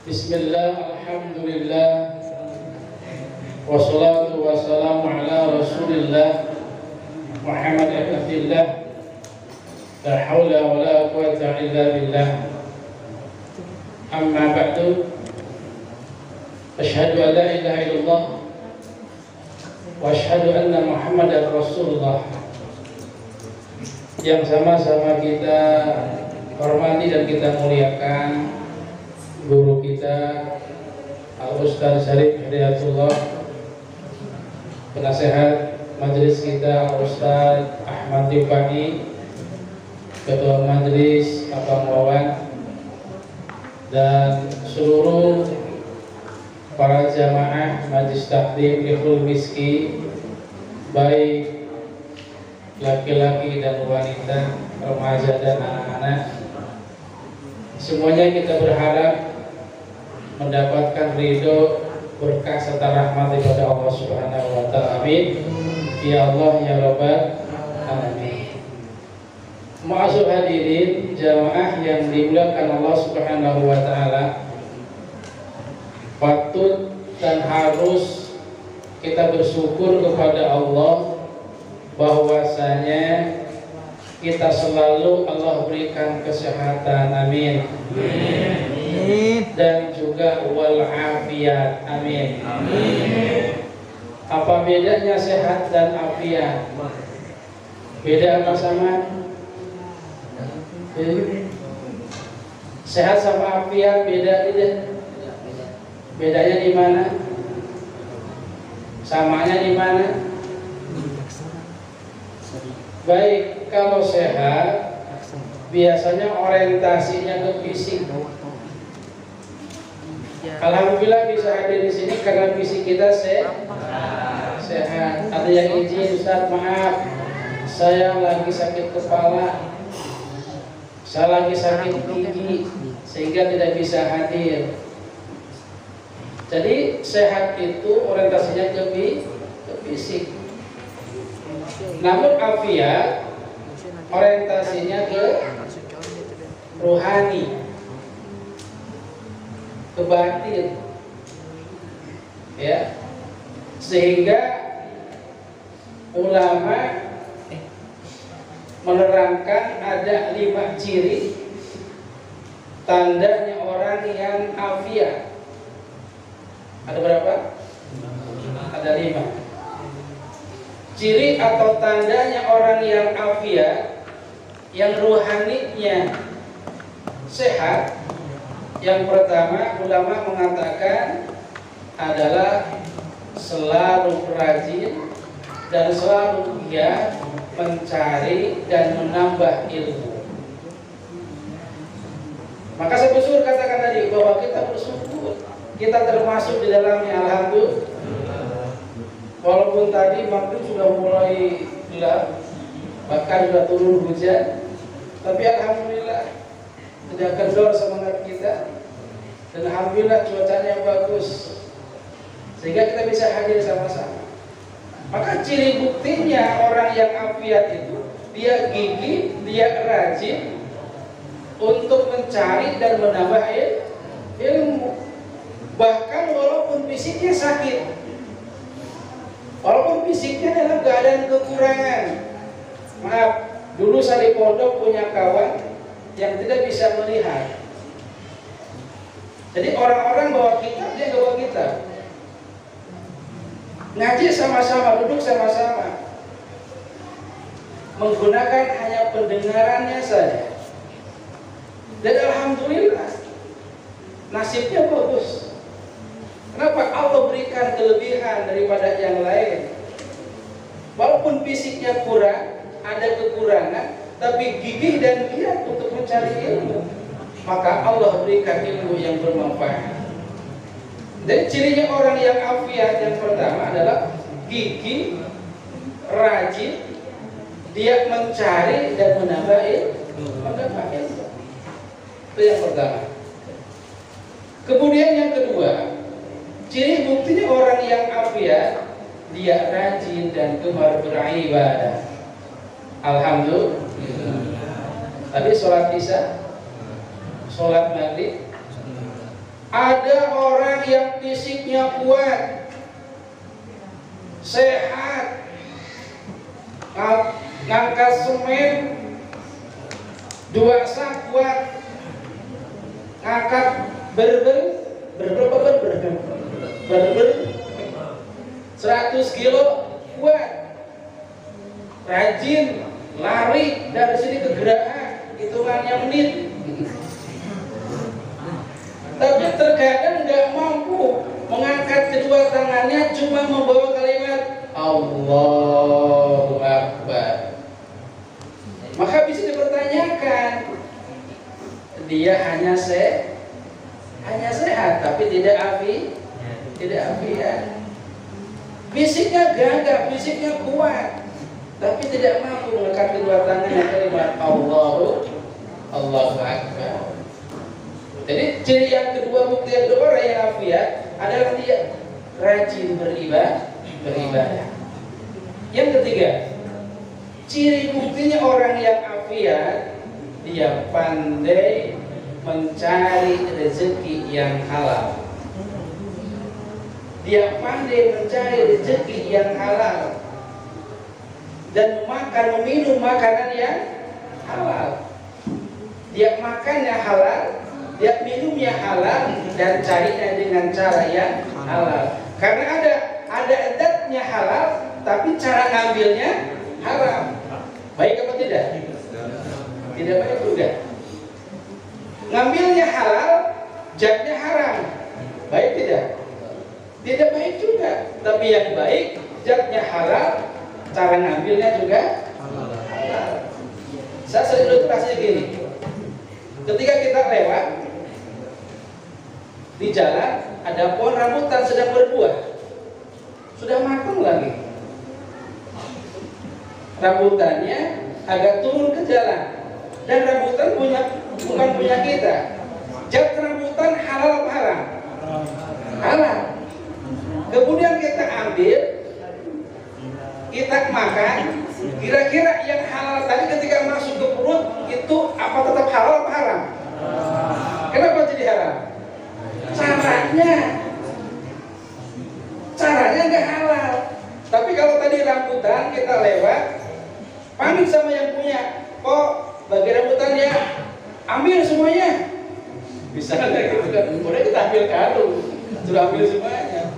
Bismillah, alhamdulillah, wassalatu wassalamu ala rasulillah Muhammad ibn Abdillah, la hawla wa la quwwata illa billah. Amma ba'du, asyhadu an la ilaha illallah wa asyhadu anna Muhammadan Rasulullah. Yang sama-sama kita hormati dan kita muliakan guru kita Al-Ustaz Syarif Hidayatullah, penasehat majelis kita Al-Ustaz Ahmad Rifai, ketua majelis Abang Wawan, dan seluruh para jamaah Majelis Taklim Ikhul Miski, baik laki-laki dan wanita, remaja dan anak-anak. Semuanya kita berharap mendapatkan ridho, berkah serta rahmat daripada Allah Subhanahu wa taala. Amin. Ya Allah ya Rabbal alamin. Ma'asyiral hadirin jamaah yang dimuliakan Allah Subhanahu wa taala, patut dan harus kita bersyukur kepada Allah bahwasanya kita selalu Allah berikan kesehatan, amin. Dan juga walafiat, amin. Apa bedanya sehat dan afiat? Beda apa sama? Sehat sama afiat beda tidak? Bedanya di mana? Samanya di mana? Baik, kalau sehat biasanya orientasinya ke fisik. Alhamdulillah bisa hadir di sini karena fisik kita sehat. Ada yang izin, Ustaz, maaf, saya lagi sakit kepala, saya lagi sakit gigi, sehingga tidak bisa hadir. Jadi sehat itu orientasinya ke fisik. Namun afiat orientasinya ke rohani, ke batin, ya. Sehingga ulama menerangkan ada 5 ciri tandanya orang yang afiat. Ada berapa? Ada 5 ciri atau tandanya orang yang afiat, yang ruhaninya sehat. Yang pertama, ulama mengatakan adalah selalu rajin dan selalu giat mencari dan menambah ilmu. Maka saya bersyukur, katakan tadi bahwa kita bersyukur, kita termasuk di dalamnya, alhamdulillah. Walaupun tadi maghrib sudah mulai gelap, bahkan sudah turun hujan, tapi alhamdulillah tidak kendor semangat kita, dan alhamdulillah cuacanya bagus sehingga kita bisa hadir sama-sama. Maka ciri buktinya orang yang afiat itu dia gigih, dia rajin untuk mencari dan menambah ilmu, bahkan walaupun fisiknya sakit, walaupun fisiknya dalam keadaan kekurangan. Maaf, dulu saya di pondok punya kawan yang tidak bisa melihat. Jadi orang-orang bawa kitab, dia bawa kitab. Ngaji sama-sama, duduk sama-sama, menggunakan hanya pendengarannya saja. Dan alhamdulillah nasibnya bagus. Kenapa? Allah berikan kelebihan daripada yang lain. Walaupun fisiknya kurang, ada kekurangan, tapi gigih dan giat untuk mencari ilmu, maka Allah berikan ilmu yang bermanfaat. Dan cirinya orang yang afiat yang pertama adalah gigih, rajin, dia mencari dan menambah ilmu. Itu yang pertama. Kemudian yang kedua, ciri buktinya orang yang afiat, dia rajin dan gemar beribadah. Alhamdulillah. Tadi sholat isya, sholat maghrib, Ada orang yang fisiknya kuat, sehat, ngangkat semen 2 sak kuat, ngangkat berber 100 kilo kuat, rajin lari dari sini ke Geraha, hitungannya menit. Tapi terkadang nggak mampu mengangkat kedua tangannya, cuma membawa kalimat Allahu Akbar. Maka bisa dipertanyakan, dia hanya sehat tapi tidak afiat. Fisiknya gagah, fisiknya kuat, tapi tidak mampu mengangkat kedua tangannya kalimat Allahu Akbar. Jadi ciri yang kedua, bukti yang kedua orang yang afiat adalah dia rajin beribadah. Yang ketiga, ciri buktinya orang yang afiat, dia pandai mencari rezeki yang halal. Dia pandai mencari rezeki yang halal dan meminum makanan yang halal. Dia makannya halal, dia minumnya halal, dan carinya dengan cara yang halal. Karena ada adatnya halal, tapi cara ngambilnya haram. Baik apa tidak? Tidak baik juga. Ngambilnya halal, jatnya haram. Baik tidak? Tidak baik juga. Tapi yang baik, jatnya halal, cara ngambilnya juga halal. Saya sering ilustrasi gini. Ketika kita lewat di jalan, ada pohon rambutan sedang berbuah, sudah matang lagi. Rambutannya agak turun ke jalan, dan rambutan bukan punya kita. Jat rambutan halal apa haram? Halal. Kemudian kita ambil, kita makan. Kira-kira yang halal tadi ketika masuk ke perut itu apa tetap halal apa haram? Kenapa jadi haram? Caranya nggak halal. Tapi kalau tadi rambutan kita lewat, pamit sama yang punya, kok bagi rambutannya ambil semuanya. Bisa nggak gitu kan? Udah kita ambil karung, sudah ambil semuanya.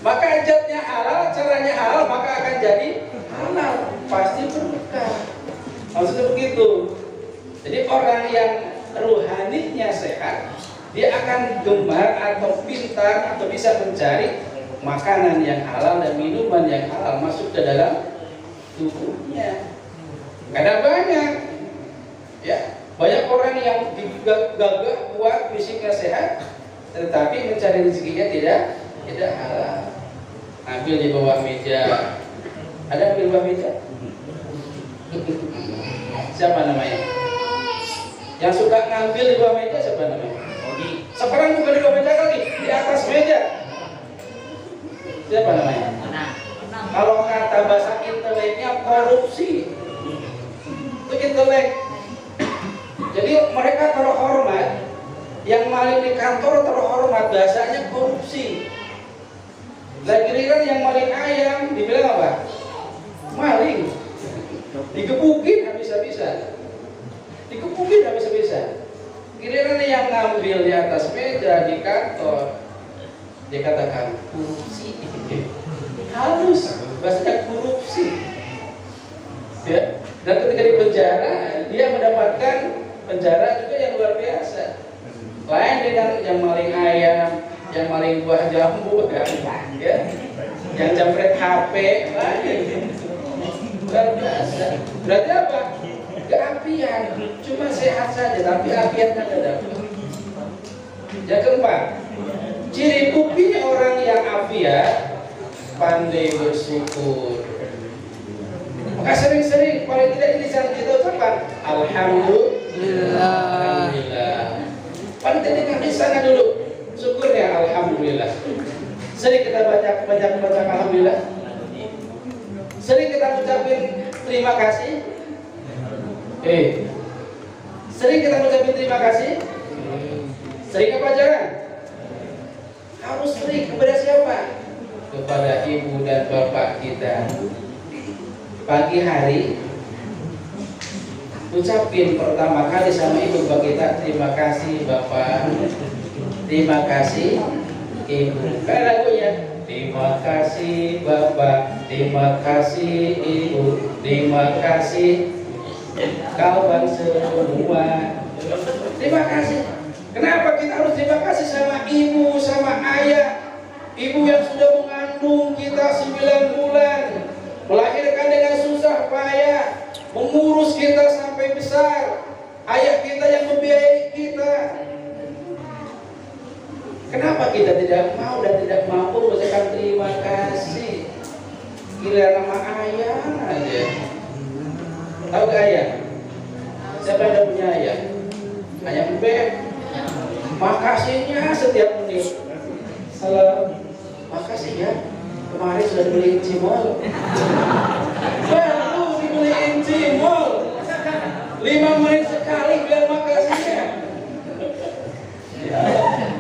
Maka ajatnya halal, caranya halal, maka akan jadi halal, pasti berkah. Maksudnya begitu. Jadi orang yang ruhaninya sehat, dia akan gemar atau pintar atau bisa mencari makanan yang halal dan minuman yang halal masuk ke dalam tubuhnya. Karena banyak, ya, banyak orang yang gagah, kuat, fisiknya sehat, tetapi mencari rezekinya tidak halal. Ambil di bawah meja. Ada ambil di bawah meja? Siapa namanya? Yang suka ngambil di bawah meja siapa namanya? Sekarang bukan di bawah meja kali, di atas meja. Siapa namanya? Kalau kata bahasa inteleknya korupsi. Itu intelek. Jadi mereka terhormat. Yang maling di kantor terhormat, bahasanya korupsi. Lagi giliran yang maling ayam dibilang apa? Maling. Digebukin habis-habisan. Giliran yang ngambil di atas meja di kantor, dia katakan korupsi. Halus, bahasanya korupsi. Ya. Dan ketika di penjara, dia mendapatkan penjara juga yang luar biasa. Lain dengan yang maling ayam, yang maling buah jambu, ya, yang jambret HP, lain. Luar biasa. Berarti apa? Keapian, cuma sehat saja, tapi apiatnya tidak dapat. Yang keempat, ciri buktinya orang yang afiat, pandai bersyukur. Maka sering-sering, paling tidak ini saat kita ucapkan Alhamdulillah. Paling tidak di sana dulu, syukurnya Alhamdulillah. Sering kita baca Alhamdulillah. Sering kita ucapin terima kasih. Sering kita ucapin terima kasih. Sering apa jarang? harus sering kepada siapa? Kepada ibu dan bapak kita. Pagi hari ucapin pertama kali sama ibu bapak kita, terima kasih bapak, terima kasih ibu. Kayak lagunya, terima kasih bapak, terima kasih ibu, terima kasih kawan semua. Terima kasih. Kenapa kita harus terima kasih sama ibu, sama ayah? Ibu yang sudah mengandung kita 9 bulan, melahirkan dengan susah payah, mengurus kita sampai besar. Ayah kita yang membiayai kita. Kenapa kita tidak mau dan tidak mampu mengucapkan terima kasih? Gila nama ayah aja. Tahu gak ayah? Siapa yang punya ayah? Ayah beb. Makasihnya setiap menit. Salam. Makasih ya. Kemarin sudah dibeliin cimol. Baru dibeliin cimol. 5 menit sekali bilang makasihnya.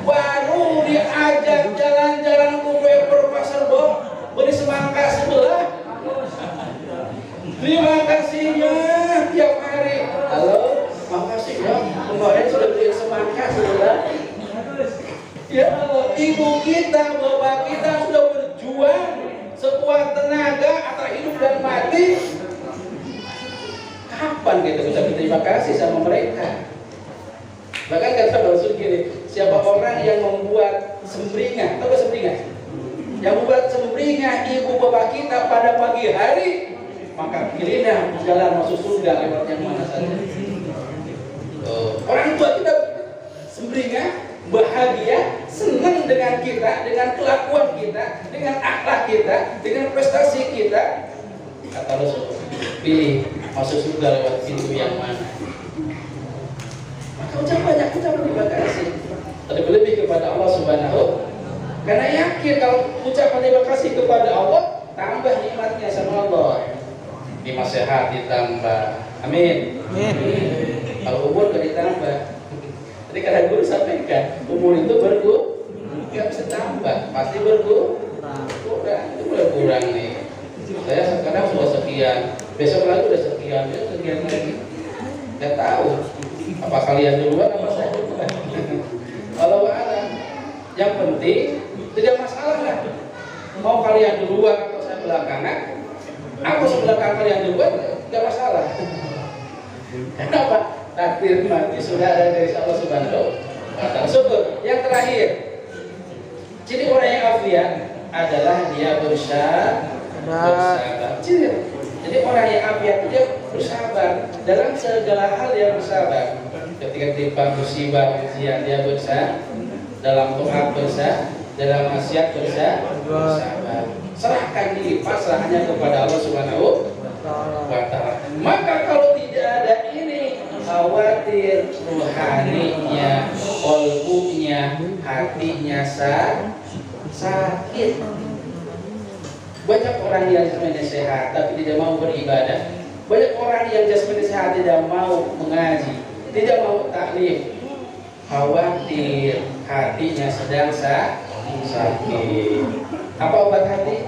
Baru diajak jalan-jalan ke pasar Bok, beli semangka sebelah. Terima kasihnya tiap hari. Halo, makasih ya. Kemarin sudah beli semangka sebelah. Ya Allah, ibu kita, bapak kita sudah berjuang sekuat tenaga antara hidup dan mati. Kapan kita bisa berterima kasih sama mereka? Bahkan kata Rasul gini, siapa orang yang membuat sembringah, tahu sembringah? Yang membuat sembringah ibu bapak kita pada pagi hari, maka pilihlah jalan masuk surga lewat yang mana saja. Orang tua kita sembringah, bahagia, senang dengan kita, dengan kelakuan kita, dengan akhlak kita, dengan prestasi kita. Kata Rasul, pilih masuk surga lewat pintu yang mana. Maka ucap terima kasih. Terlebih kepada Allah Subhanahu. Karena yakin kalau ucapan terima kasih kepada Allah, tambah nikmatnya sama Allah. Nikmat sehat ditambah. Amin. Kalau umur gak ditambah. Tadi kata guru sampaikan, umur itu gak bisa tambah, pasti kurang. Itu mulai kurang nih. Saya sekarang sudah sekian, besok lagi udah sekian lagi. Gak tahu apa kalian duluan apa saya duluan. Kalau ada, yang penting tidak masalah lah. Mau kalian duluan atau saya belakangan, aku sebelakang kalian duluan, gak masalah. Kenapa? Takdir mati sudah ada dari Allah Subhanahu wa ta'ala. Syukur. Yang terakhir, ciri orang yang afiat adalah dia bersabar. Jadi orang yang afiat itu dia bersabar dalam segala hal, dia bersabar. Ketika timpa musibah ujian dia bersabar, dalam taat bersabar, dalam maksiat bersabar. Serahkan diri, pasrah hanya kepada Allah Subhanahu wa ta'ala. Maka kalau tidak ada ini, khawatir ruhaninya, kolbunya, hatinya sakit. Banyak orang yang jasmani sehat tapi tidak mau beribadah. Banyak orang yang jasmani sehat tidak mau mengaji, tidak mau taklim. Khawatir hatinya sedang sakit. Apa obat hati?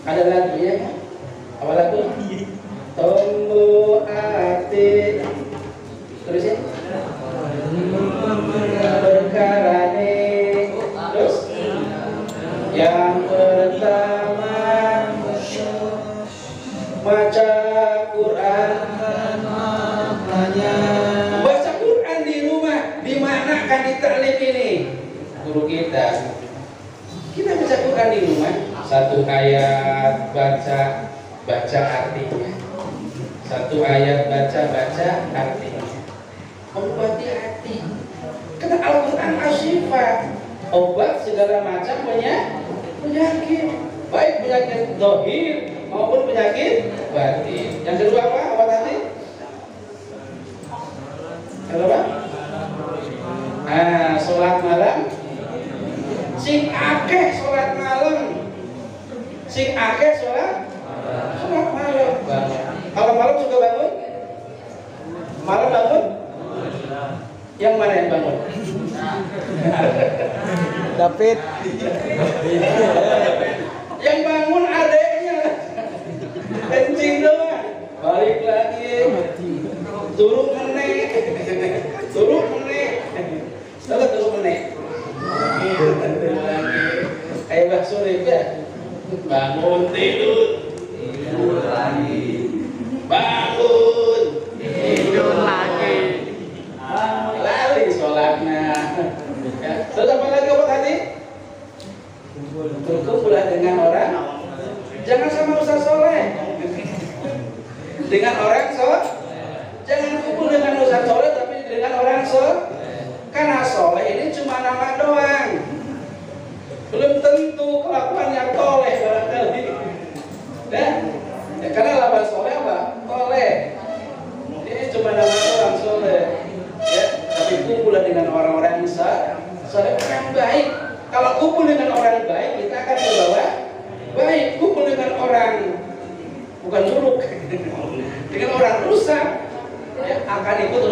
Ada lagunya? Apa lagu? Tombo hati, terusin. Berkarane, terus yang pertama baca Quran. Baca Quran di rumah, di mana kan di taklim ini? Guru kita baca Quran di rumah. Satu ayat baca artinya. Satu ayat baca artinya. Obati hati. Karena Al-Quran asyifa, obat segala macam penyakit, baik penyakit zahir maupun penyakit batin. Yang kedua apa? Obat hati. Kenapa? Sholat malam. Sing akeh sholat malam. Sing akeh sholat malam. Kalau malam juga bangun? Malam bangun? Yang mana yang bangun? David. Yang bangun adeknya. Kencing doang. Balik lagi. Turun meneh. Turun meneh. Coba turun meneh. Kayak bakso ya. Bangun tidur. Tidur lagi. Bangun tidur lagi. Lali sholatnya. Ya. Terus apa lagi obat hati? Berkumpulah dengan orang. Jangan sama Ustaz Soleh. Dengan orang jangan kumpul dengan Ustaz Soleh, tapi dengan orang karena Soleh ini cuma nama doang. Belum tentu kelakuannya toleh barangkali. Ya, karena lawan Soleh apa? Toleh. Ini cuma nama doang Soleh. Ya, tapi kumpulah dengan orang-orang yang soleh, orang baik. Kalau kumpul dengan orang baik, kita akan membawa baik. Kumpul dengan orang bukan buruk, dengan orang rusak, ya, akan ikut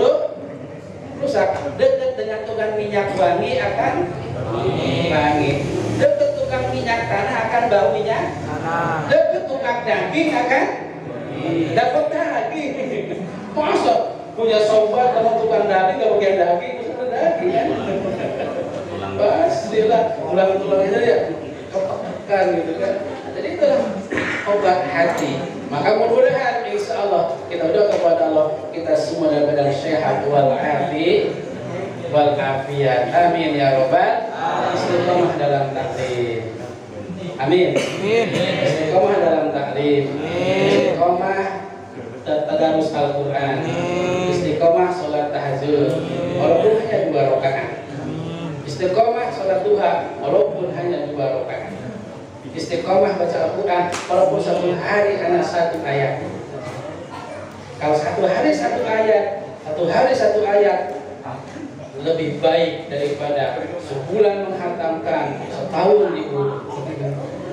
rusak. Dekat dengan tukang minyak wangi akan wangi. Dekat tukang minyak tanah akan bau minyak. Dekat tukang daging akan dapat daging. Masa punya sobat sama tukang daging gak pakai daging, terus ada daging kan? Pastilah tulang-tulang itu ya kepekan gitu kan. Jadi itulah obat hati. Maka mudah-mudahan insya Allah kita doa kepada Allah kita semua dalam keadaan sehat wal afiat. Amin ya robbal. Istiqomah dalam taklim. Amin. Istiqomah dalam taklim. Istiqomah tadarus Al-Quran. Istiqomah sholat tahajud walaupun hanya 2 rakaat. Istiqomah sholat duha walaupun hanya 2 rakaat. Istiqomah baca Al-Quran walaupun 1 hari hanya 1 ayat. Kalau 1 hari 1 ayat, 1 hari 1 ayat lebih baik daripada sebulan menghatamkan setahun di guru.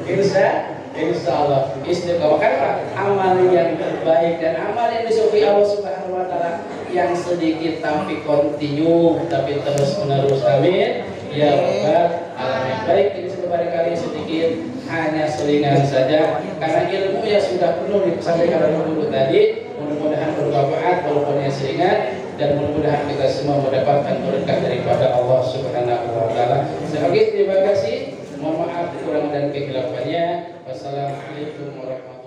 Insya Allah istiqomah karena amal yang terbaik dan amal yang disukai Allah Subhanahu Wa Taala yang sedikit tapi kontinu tapi terus menerus. Amin ya rabbal alamin. Baik, ini barangkali sedikit hanya selingan saja karena ilmu yang sudah penuh disampaikan oleh guru tadi. Mudah-mudahan bermanfaat walaupun yang seringan dan mudah-mudahan kita semua mendapatkan berkah daripada Allah Subhanahu Wa Taala. Sekali lagi terima kasih. Mohon maaf kurang dan kehilafannya. Wassalamualaikum warahmatullahi wabarakatuh.